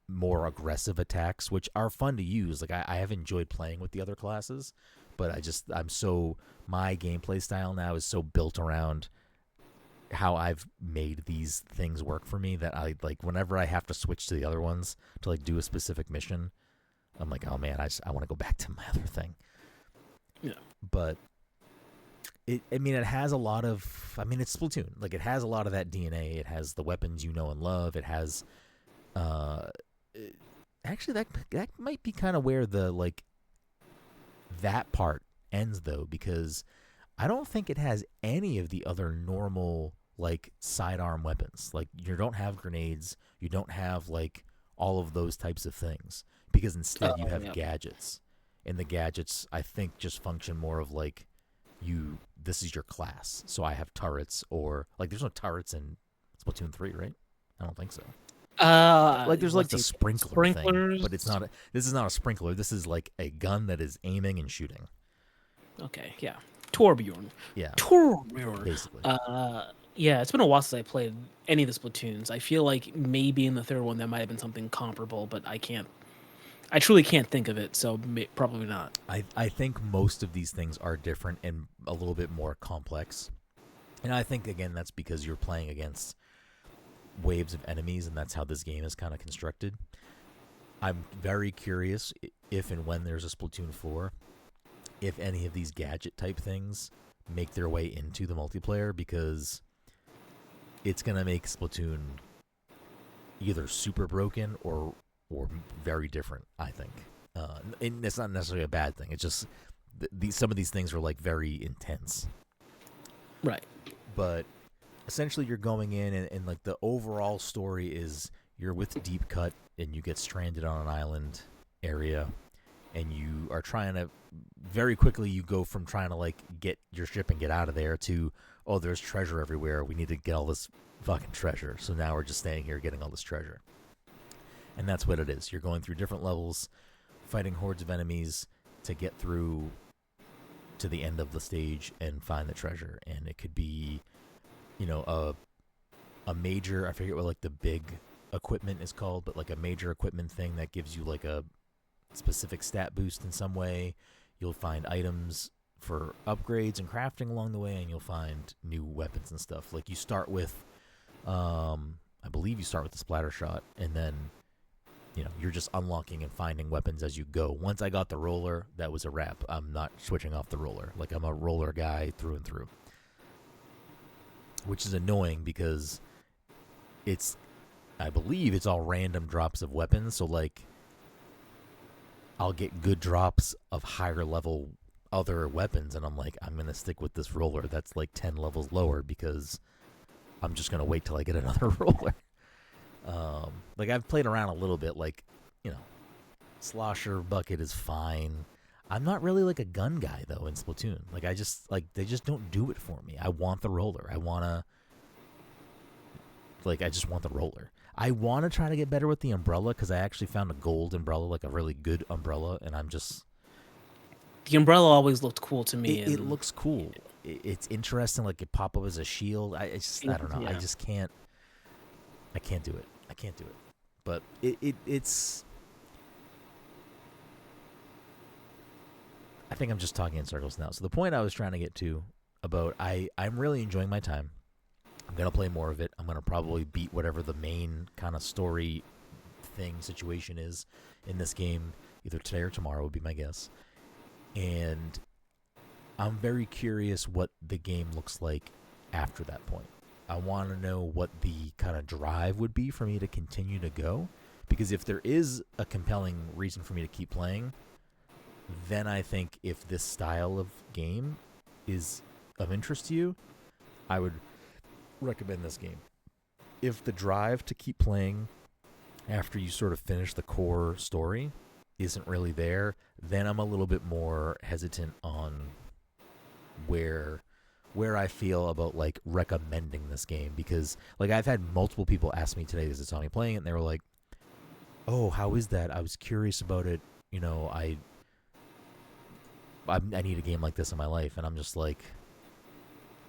[SPEAKER 1] more aggressive attacks, which are fun to use. Like, I have enjoyed playing with the other classes, but my gameplay style now is so built around how I've made these things work for me that I, like, whenever I have to switch to the other ones to, like, do a specific mission, I'm like, oh man, I want to go back to my other thing.
[SPEAKER 2] Yeah.
[SPEAKER 1] But it has a lot of, it's Splatoon. Like, it has a lot of that DNA. It has the weapons you know and love. It has, actually, that might be kind of where the, like, that part ends, though, because I don't think it has any of the other normal, like, sidearm weapons. Like, you don't have grenades. You don't have, like, all of those types of things, because instead you have gadgets. And the gadgets, I think, just function more of, like, this is your class. So I have turrets, or, like, there's no turrets in Splatoon 3, right? I don't think so. Like, there's, like, the sprinkler thing, but it's not. This is not a sprinkler. This is, like, a gun that is aiming and shooting.
[SPEAKER 2] Okay, yeah. Torbjorn.
[SPEAKER 1] Yeah.
[SPEAKER 2] Torbjorn.
[SPEAKER 1] Basically.
[SPEAKER 2] Yeah, it's been a while since I played any of the Splatoons. I feel like maybe in the third one there might have been something comparable, but I truly can't think of it, so probably not.
[SPEAKER 1] I think most of these things are different and a little bit more complex. And I think, again, that's because you're playing against waves of enemies, and that's how this game is kind of constructed. I'm very curious if and when there's a Splatoon 4, if any of these gadget type things make their way into the multiplayer, because it's going to make Splatoon either super broken or very different, I think. And it's not necessarily a bad thing. It's just some of these things are like very intense.
[SPEAKER 2] Right.
[SPEAKER 1] But essentially you're going in and like the overall story is you're with Deep Cut and you get stranded on an island area and you are trying to very quickly you go from trying to like get your ship and get out of there to, oh, there's treasure everywhere. We need to get all this fucking treasure. So now we're just staying here getting all this treasure. And that's what it is. You're going through different levels, fighting hordes of enemies to get through to the end of the stage and find the treasure. And it could be, you know, a major, I forget what like the big equipment is called, but like a major equipment thing that gives you like a specific stat boost in some way. You'll find items for upgrades and crafting along the way, and you'll find new weapons and stuff. Like you start with, I believe you start with the splatter shot, and then, you know, you're just unlocking and finding weapons as you go. Once I got the roller, that was a wrap. I'm not switching off the roller. Like I'm a roller guy through and through. Which is annoying because I believe it's all random drops of weapons. So like, I'll get good drops of higher level other weapons, and I'm like, I'm going to stick with this roller that's like 10 levels lower because I'm just going to wait till I get another roller. Like I've played around a little bit, like, you know, Slosher Bucket is fine. I'm not really like a gun guy though in Splatoon. Like I just, like, they just don't do it for me. I want the roller. I just want the roller. I want to try to get better with the umbrella because I actually found a gold umbrella, like a really good umbrella, and I'm just...
[SPEAKER 2] The umbrella always looked cool to me.
[SPEAKER 1] It looks cool. It's interesting, like it pop up as a shield. I don't know. Yeah. I just can't... I can't do it. But it's... I think I'm just talking in circles now. So the point I was trying to get to about... I'm really enjoying my time. I'm going to play more of it. I'm going to probably beat whatever the main kind of story thing situation is in this game, either today or tomorrow would be my guess. And I'm very curious what the game looks like after that point. I want to know what the kind of drive would be for me to continue to go. Because if there is a compelling reason for me to keep playing, then I think if this style of game is of interest to you, I would recommend this game. If the drive to keep playing after you sort of finish the core story isn't really there, then I'm a little bit more hesitant on where I feel about like recommending this game, because like I've had multiple people ask me today, they saw me playing it and they were like, oh, how is that? I was curious about it. You know, I need a game like this in my life. And I'm just like,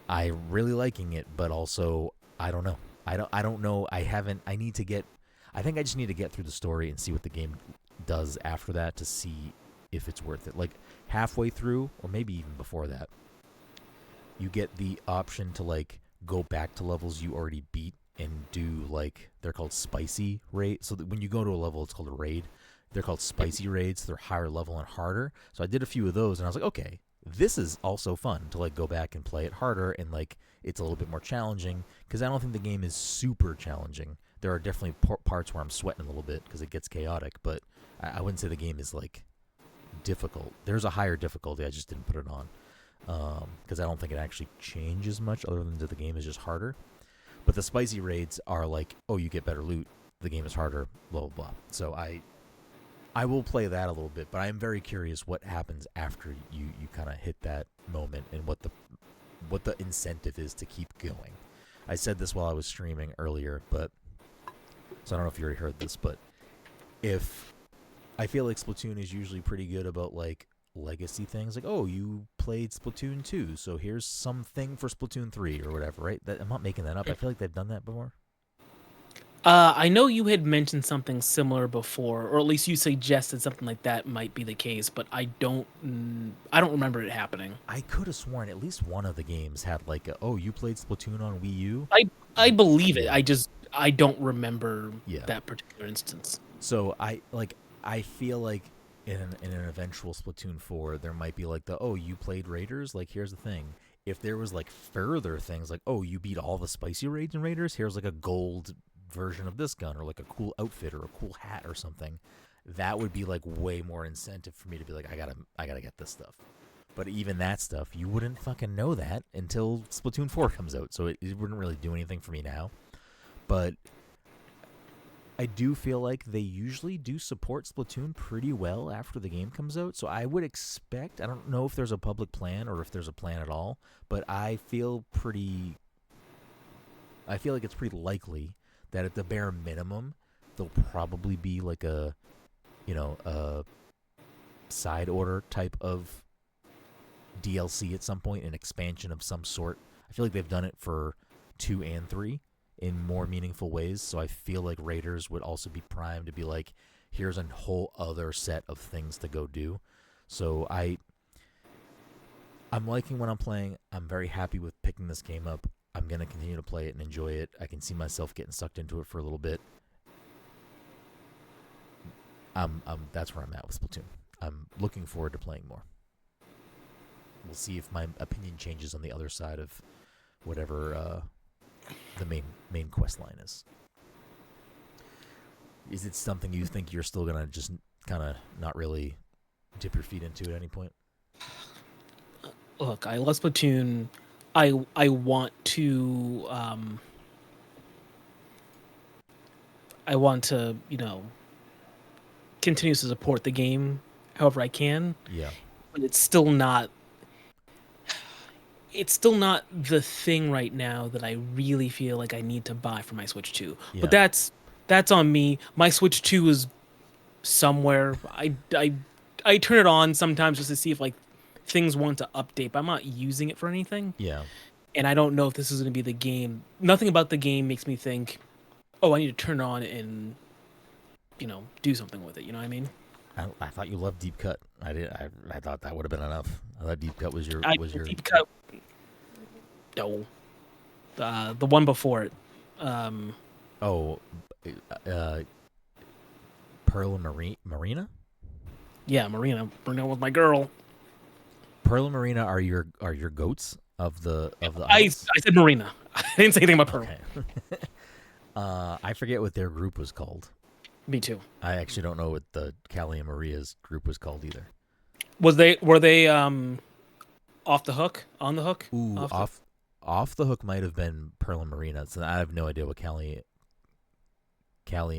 [SPEAKER 1] I really liking it, but also I don't know. I don't know. I think I just need to get through the story and see what the game does after that to see if it's worth it. Like halfway through, or maybe even before that, you get the option to like go back to levels you already beat and do like, they're called spicy raids. So that when you go to a level, it's called a raid. They're called spicy raids. They're higher level and harder. So I did a few of those and I was like, okay, this is also fun to like go back and play it harder, and like it's a little bit more challenging, because I don't think the game is super challenging. There are definitely parts where I'm sweating a little bit because it gets chaotic, but I wouldn't say the game is like difficult. There's a higher difficulty, I just didn't put it on because I don't think it actually changes much other than that the game is just harder. But the spicy raids are like, oh, you get better loot, the game is harder, blah blah blah. So I will play that a little bit, but I am very curious what happens after you kind of hit that moment, and what the incentive is to keep going. I said this while I was streaming earlier, but so I don't know if you already heard this, but if I feel like Splatoon is usually pretty good about like legacy things, like, oh, you played Splatoon 2, so here's something for Splatoon 3 or whatever, right? I'm not making that up. I feel like they've done that before.
[SPEAKER 2] I know you had mentioned something similar before, or at least you suggested something like that might be the case, but I don't remember it happening.
[SPEAKER 1] I could have sworn at least one of the games had like oh, you played Splatoon on Wii U?
[SPEAKER 2] I believe it. I don't remember that particular instance.
[SPEAKER 1] So I feel like in an eventual Splatoon 4, there might be like oh, you played Raiders? Like, here's the thing. If there was like further things like, oh, you beat all the spicy raids in Raiders, here's like a gold version of this gun, or like a cool outfit or a cool hat or something, that would be like way more incentive for me to be like, I gotta get this stuff. But even that stuff, you wouldn't fucking know that until Splatoon 4 comes out. So it wouldn't really do anything for me now. But I do feel like they usually do support Splatoon pretty well after the game comes out. So I would expect, I don't know if there's a public plan or if there's a plan at all, but I feel like it's pretty likely that at the bare minimum, there'll probably be like a side order type of DLC at some point, an expansion of some sort. I feel like they've done it for 2 and 3 in more meaningful ways, so I feel like Raiders would also be primed to be like, here's a whole other set of things to go do. So I'm liking what I'm playing. I'm very happy with picking this game up. I'm going to continue to play it and enjoy it. I can see myself getting sucked into it for a little bit. That's where I'm at with Splatoon. I'm looking forward to playing more. We'll see if my opinion changes on the other side of whatever the main quest line is. Is it something you think you're still gonna just kind of not really dip your feet into at any point?
[SPEAKER 2] Look, I love Splatoon. I want to continue to support the game however I can.
[SPEAKER 1] Yeah.
[SPEAKER 2] But it's still not the thing right now that I really feel like I need to buy for my Switch 2.
[SPEAKER 1] Yeah.
[SPEAKER 2] But that's on me. My Switch 2 is somewhere. I turn it on sometimes just to see if like things want to update, but I'm not using it for anything.
[SPEAKER 1] Yeah.
[SPEAKER 2] And I don't know if this is going to be the game. Nothing about the game makes me think, oh, I need to turn it on and do something with it. You know what I mean?
[SPEAKER 1] I thought you loved Deep Cut. I thought that would have been enough. I thought Deep Cut was your
[SPEAKER 2] Deep Cut. No, the one before it.
[SPEAKER 1] Pearl and Marina.
[SPEAKER 2] Yeah, Marina. Marina was my girl.
[SPEAKER 1] Pearl and Marina are your goats of the.
[SPEAKER 2] I said Marina. I didn't say anything about Pearl.
[SPEAKER 1] Okay. I forget what their group was called.
[SPEAKER 2] Me too.
[SPEAKER 1] I actually don't know what the Callie and Maria's group was called either.
[SPEAKER 2] Were they off the hook? On the hook?
[SPEAKER 1] Ooh, off the hook might have been Pearl and Marina. So I have no idea what Callie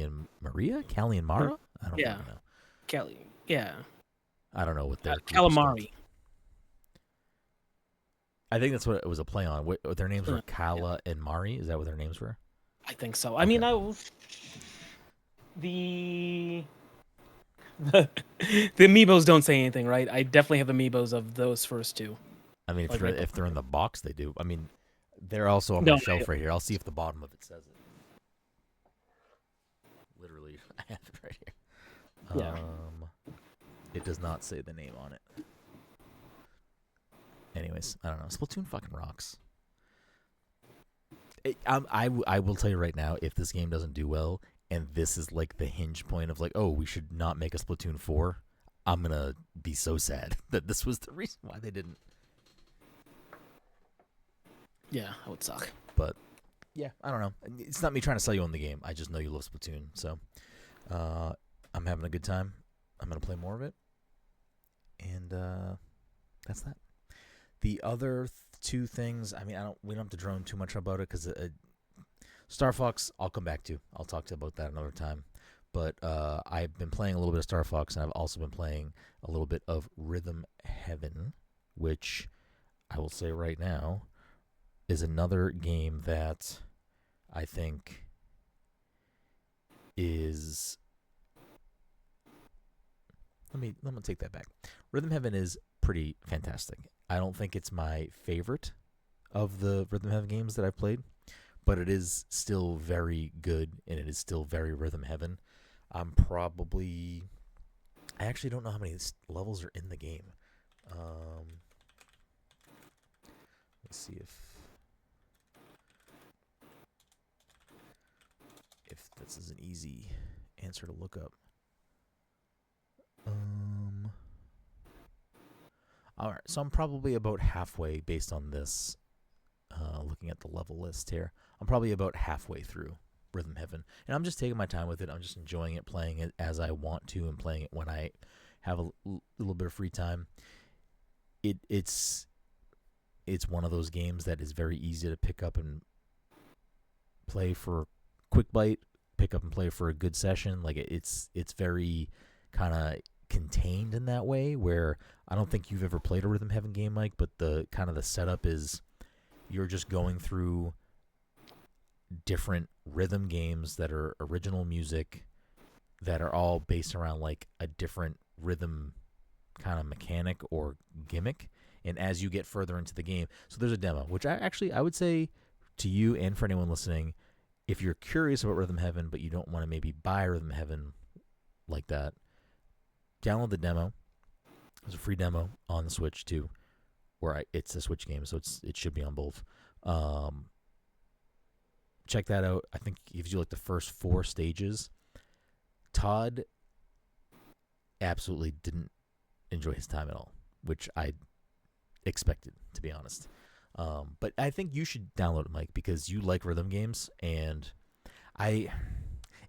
[SPEAKER 1] and Maria? Callie and Mara? I don't know.
[SPEAKER 2] Callie. Yeah.
[SPEAKER 1] I don't know what their
[SPEAKER 2] calamari.
[SPEAKER 1] I think that's what it was a play on. What their names were? Kala and Mari. Is that what their names were?
[SPEAKER 2] I think so. I mean, the amiibos don't say anything, right? I definitely have amiibos of those first two.
[SPEAKER 1] I mean, if they're in the box, they do. I mean, they're also on my shelf right here. I'll see if the bottom of it says it. Literally, I have it right here.
[SPEAKER 2] Yeah.
[SPEAKER 1] It does not say the name on it. Anyways, I don't know. Splatoon fucking rocks. I will tell you right now, if this game doesn't do well, and this is like the hinge point of like, oh, we should not make a Splatoon 4, I'm going to be so sad that this was the reason why they didn't.
[SPEAKER 2] Yeah, that would suck.
[SPEAKER 1] But, yeah, I don't know. It's not me trying to sell you on the game. I just know you love Splatoon. So, I'm having a good time. I'm going to play more of it. And that's that. The other two things, I mean, we don't have to drone too much about it because Star Fox, I'll come back to. I'll talk to you about that another time. But I've been playing a little bit of Star Fox, and I've also been playing a little bit of Rhythm Heaven, which I will say right now is another game that I think is... Let me take that back. Rhythm Heaven is pretty fantastic. I don't think it's my favorite of the Rhythm Heaven games that I've played, but it is still very good, and it is still very Rhythm Heaven. I actually don't know how many levels are in the game. Let's see if this is an easy answer to look up. All right, so I'm probably about halfway based on this. Looking at the level list here, I'm probably about halfway through Rhythm Heaven, and I'm just taking my time with it. I'm just enjoying it, playing it as I want to, and playing it when I have a little bit of free time. it's one of those games that is very easy to pick up and play for a quick bite, pick up and play for a good session. Like it's very kind of contained in that way, where I don't think you've ever played a Rhythm Heaven game, Mike, but the kind of the setup is you're just going through different rhythm games that are original music that are all based around like a different rhythm kind of mechanic or gimmick. And as you get further into the game, so there's a demo, which I would say to you and for anyone listening, if you're curious about Rhythm Heaven but you don't want to maybe buy Rhythm Heaven like that, download the demo. There's a free demo on the Switch too, where it's a Switch game, so it should be on both. Check that out. I think it gives you like the first 4 stages. Todd absolutely didn't enjoy his time at all, which I expected, to be honest. But I think you should download it, Mike, because you like rhythm games, and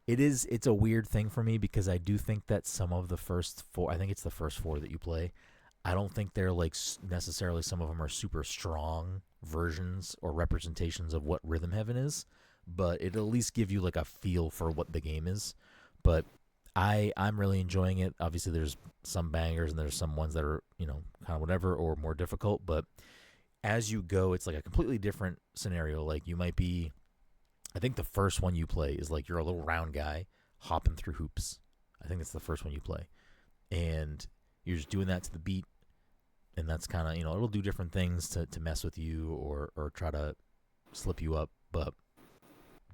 [SPEAKER 1] it's a weird thing for me because I do think that some of the first 4, I think it's the first 4 that you play, I don't think they're like necessarily, some of them are super strong versions or representations of what Rhythm Heaven is, but it'll at least give you like a feel for what the game is. But I'm really enjoying it. Obviously, there's some bangers and there's some ones that are, kind of whatever or more difficult. But as you go, it's like a completely different scenario. Like you might be, I think the first one you play is like you're a little round guy hopping through hoops. I think that's the first one you play. And you're just doing that to the beat. And that's kind of, it'll do different things to mess with you or try to slip you up. But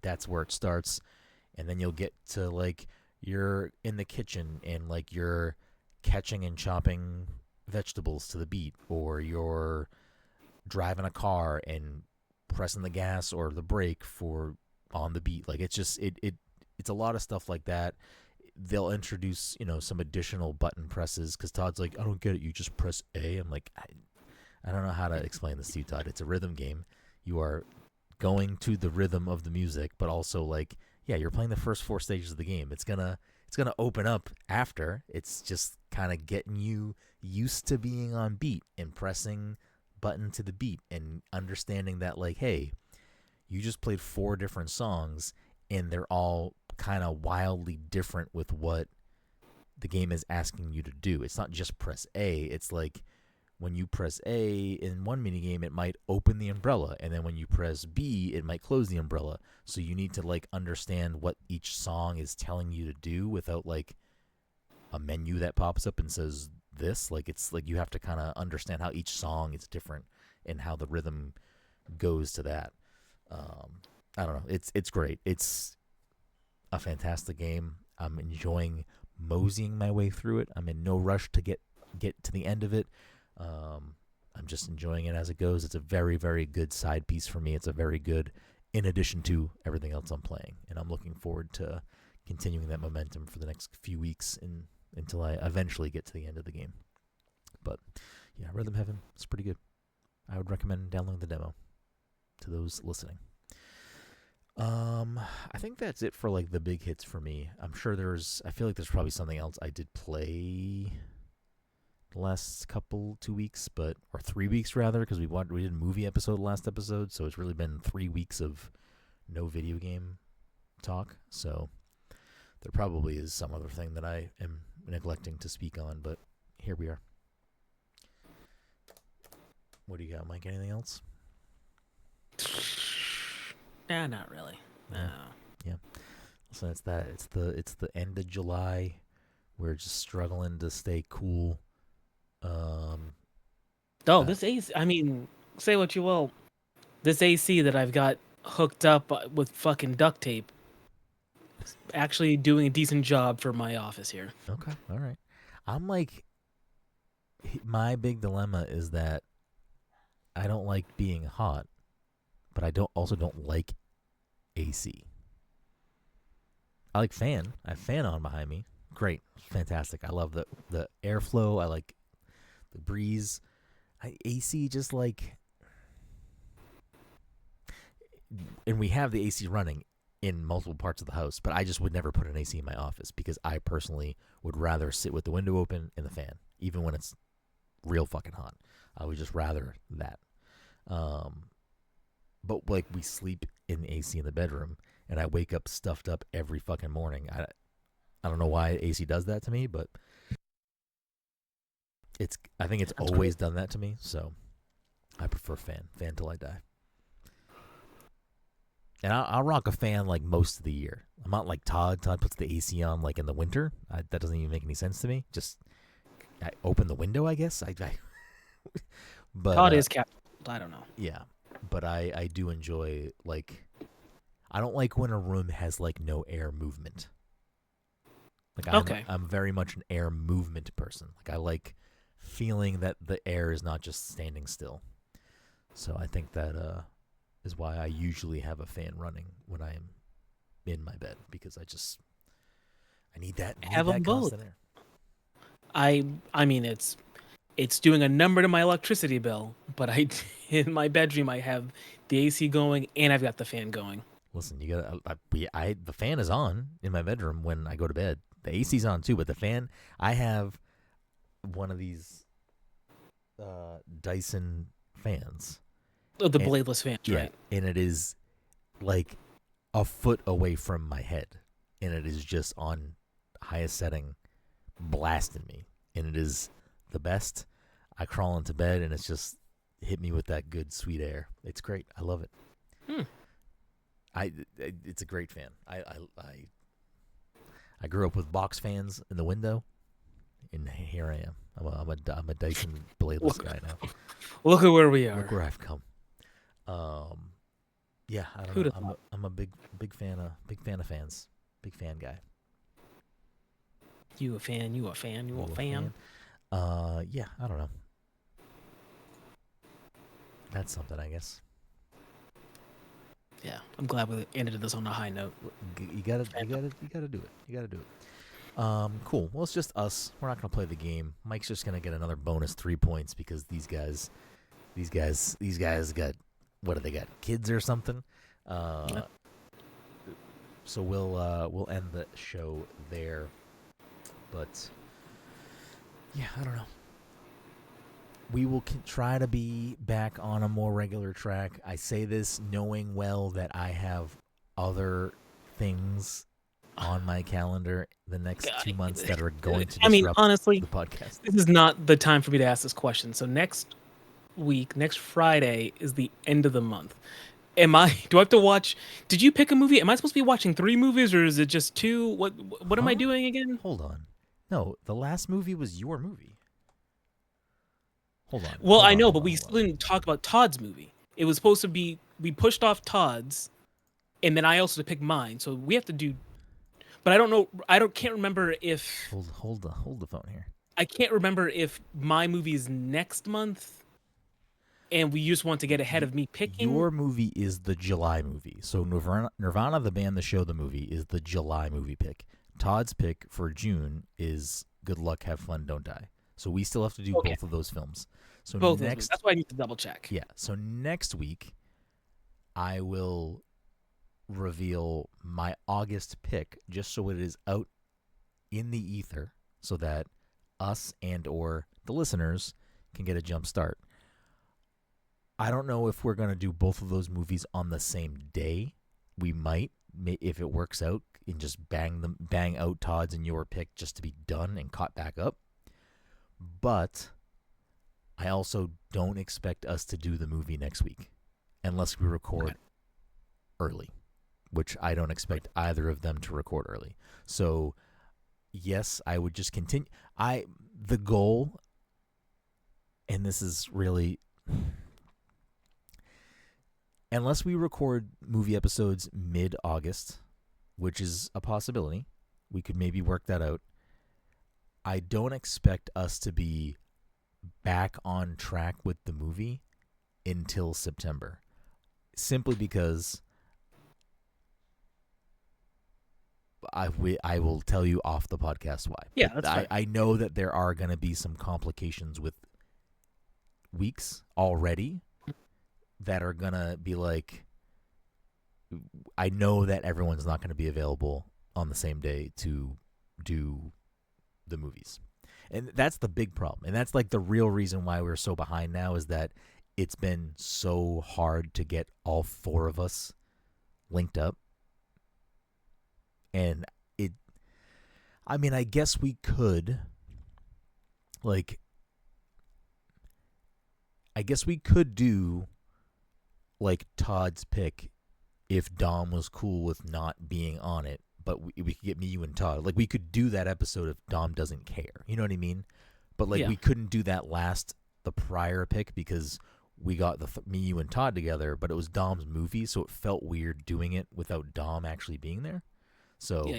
[SPEAKER 1] that's where it starts. And then you'll get to like, you're in the kitchen and like you're catching and chopping vegetables to the beat, or you're driving a car and pressing the gas or the brake for on the beat. Like it's just it's a lot of stuff like that. They'll introduce some additional button presses because Todd's like, I don't get it, you just press A. I'm like, I don't know how to explain this to you, Todd. It's a rhythm game. You are going to the rhythm of the music, but also like, yeah, you're playing the first 4 stages of the game. It's gonna open up after. It's just kind of getting you used to being on beat and pressing button to the beat and understanding that like, hey, you just played 4 different songs and they're all kind of wildly different with what the game is asking you to do. It's not just press A. It's like when you press A in one minigame, it might open the umbrella, and then when you press B, it might close the umbrella. So you need to like understand what each song is telling you to do without like a menu that pops up and says this. Like it's like you have to kind of understand how each song is different and how the rhythm goes to that. I don't know. It's great. It's a fantastic game. I'm enjoying moseying my way through it. I'm in no rush to get to the end of it. I'm just enjoying it as it goes. It's a very, very good side piece for me. It's a very good in addition to everything else I'm playing. And I'm looking forward to continuing that momentum for the next few weeks until I eventually get to the end of the game. But yeah, Rhythm Heaven is pretty good. I would recommend downloading the demo to those listening. I think that's it for like the big hits for me. I feel like there's probably something else I did play the last 2 weeks, or 3 weeks rather, because we did a movie episode last episode, so it's really been 3 weeks of no video game talk. So there probably is some other thing that I am neglecting to speak on, but here we are. What do you got, Mike? Anything else?
[SPEAKER 2] Nah, not really. No.
[SPEAKER 1] Yeah. So it's that. It's the end of July. We're just struggling to stay cool.
[SPEAKER 2] This AC. I mean, say what you will. This AC that I've got hooked up with fucking duct tape is actually doing a decent job for my office here.
[SPEAKER 1] Okay. All right. I'm like, my big dilemma is that I don't like being hot, but I don't like AC. I like fan. I have fan on behind me. Great. Fantastic. I love the airflow. I like the breeze. AC just like... And we have the AC running in multiple parts of the house, but I just would never put an AC in my office because I personally would rather sit with the window open and the fan, even when it's real fucking hot. I would just rather that. But like we sleep in the AC in the bedroom, and I wake up stuffed up every fucking morning. I don't know why AC does that to me, but I think it's
[SPEAKER 2] That's
[SPEAKER 1] always done that to me. So I prefer fan till I die. And I'll rock a fan like most of the year. I'm not like Todd. Todd puts the AC on like in the winter. That doesn't even make any sense to me. Just I open the window, I guess. But
[SPEAKER 2] Todd is capped. I don't know.
[SPEAKER 1] yeah, but I do enjoy like I don't like when a room has like no air movement. Like I'm very much an air movement person. Like I like feeling that the air is not just standing still. So I think that is why I usually have a fan running when I am in my bed, because I need that
[SPEAKER 2] Have them both.
[SPEAKER 1] constant air.
[SPEAKER 2] I mean it's doing a number to my electricity bill, but in my bedroom I have the AC going and I've got the fan going.
[SPEAKER 1] Listen, you gotta. The fan is on in my bedroom when I go to bed. The AC's on too, but the fan. I have one of these Dyson fans.
[SPEAKER 2] Oh, the bladeless fans, right?
[SPEAKER 1] And it is like a foot away from my head, and it is just on highest setting, blasting me, and it is the best. I crawl into bed, and it's just hit me with that good sweet air. It's great. I love it. It's a great fan. I grew up with box fans in the window, and here I am. I'm a Dyson bladeless guy now.
[SPEAKER 2] Look at where we are.
[SPEAKER 1] Look where I've come. Yeah, I don't know. I'm a big fan of fans. Big fan guy.
[SPEAKER 2] You a fan? You a fan? You a fan?
[SPEAKER 1] Yeah, I don't know. That's something, I guess.
[SPEAKER 2] Yeah, I'm glad we ended this on a high note.
[SPEAKER 1] You gotta do it. You gotta do it. Cool. Well, it's just us. We're not gonna play the game. Mike's just gonna get another bonus 3 points because these guys got, what do they got? Kids or something? So we'll end the show there. But yeah, I don't know. We will try to be back on a more regular track. I say this knowing well that I have other things on my calendar the next 2 months that are going to disrupt
[SPEAKER 2] honestly,
[SPEAKER 1] the podcast.
[SPEAKER 2] This is not the time for me to ask this question. So next Friday is the end of the month. Do I have to watch? Did you pick a movie? Am I supposed to be watching 3 movies or is it just 2? What am I doing again?
[SPEAKER 1] Hold on. No, the last movie was your movie. Hold on.
[SPEAKER 2] Well, I know, but we still didn't talk about Todd's movie. It was supposed to be, we pushed off Todd's, and then I also picked mine. So we have to do, but I don't know. Can't remember if.
[SPEAKER 1] Hold the phone here.
[SPEAKER 2] I can't remember if my movie is next month, and we just want to get ahead of me picking.
[SPEAKER 1] Your movie is the July movie. So Nirvana, the band, the show, the movie is the July movie pick. Todd's pick for June is Good Luck, Have Fun, Don't Die. So we still have to do both of those films. So
[SPEAKER 2] both next, that's why I need to double check.
[SPEAKER 1] Yeah. So next week, I will reveal my August pick, just so it is out in the ether, so that us and or the listeners can get a jump start. I don't know if we're gonna do both of those movies on the same day. We might, if it works out, and just bang out Todd's and your pick just to be done and caught back up. But I also don't expect us to do the movie next week unless we record early, which I don't expect either of them to record early. So, yes, I would just continue. The goal, and this is really, unless we record movie episodes mid-August, which is a possibility, we could maybe work that out. I don't expect us to be back on track with the movie until September, simply because I will tell you off the podcast why.
[SPEAKER 2] Yeah, that's fine.
[SPEAKER 1] I know that there are going to be some complications with weeks already that are going to be like, I know that everyone's not going to be available on the same day to do the movies. And that's the big problem. And that's like the real reason why we're so behind now is that it's been so hard to get all four of us linked up. And I mean, I guess we could, like, do, like, Todd's pick if Dom was cool with not being on it, but we could get me, you, and Todd. Like, we could do that episode if Dom doesn't care. You know what I mean? But, like, we couldn't do that the prior pick because we got me, you, and Todd together, but it was Dom's movie, so it felt weird doing it without Dom actually being there. So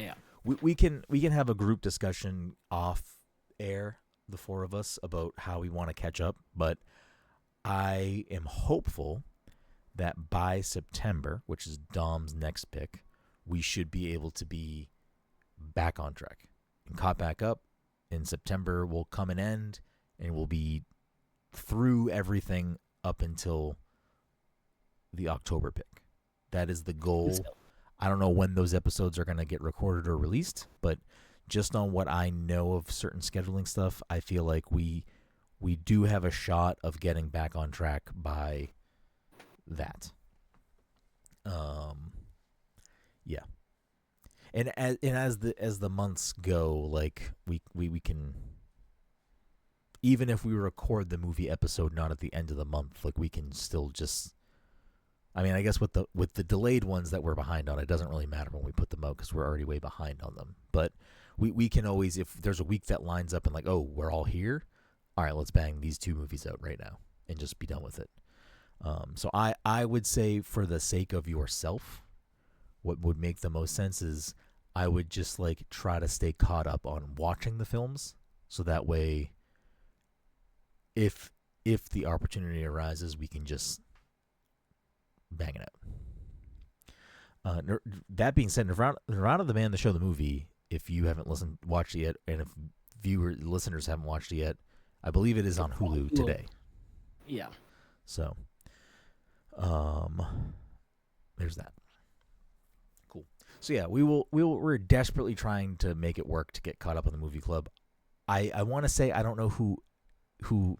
[SPEAKER 1] we can have a group discussion off air, the four of us, about how we want to catch up. But I am hopeful that by September, which is Dom's next pick, we should be able to be back on track and caught back up. In September will come an end, and we'll be through everything up until the October pick. That is the goal. I don't know when those episodes are going to get recorded or released, but just on what I know of certain scheduling stuff, I feel like we do have a shot of getting back on track by that. Yeah. And as the months go, like we can, even if we record the movie episode not at the end of the month, like we can still just, I mean, I guess with the delayed ones that we're behind on, it doesn't really matter when we put them out because we're already way behind on them. But we can always, if there's a week that lines up and like, oh, we're all here, all right, let's bang these two movies out right now and just be done with it. So I would say, for the sake of yourself, what would make the most sense is I would just like try to stay caught up on watching the films, so that way, if the opportunity arises, we can just bang it out. That being said, Nirvana the Band, the show, the movie, if you haven't watched it yet, and if listeners haven't watched it yet, I believe it is on Hulu today.
[SPEAKER 2] Yeah.
[SPEAKER 1] So, there's that. Cool. So yeah, we're desperately trying to make it work to get caught up on the movie club. I want to say, I don't know who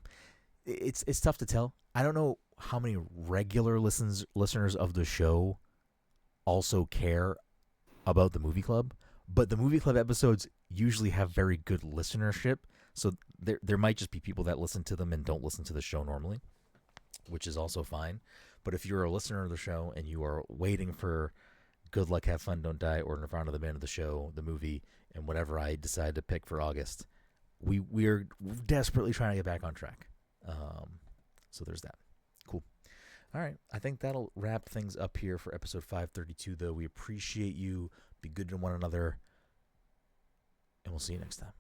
[SPEAKER 1] it's tough to tell. I don't know how many regular listeners of the show also care about the movie club, but the movie club episodes usually have very good listenership. So there might just be people that listen to them and don't listen to the show normally, which is also fine. But if you're a listener of the show and you are waiting for Good Luck, Have Fun, Don't Die, or Nirvana the Band of the show, the movie, and whatever I decide to pick for August, we're desperately trying to get back on track. So there's that. Cool. All right. I think that'll wrap things up here for episode 532, though. We appreciate you. Be good to one another. And we'll see you next time.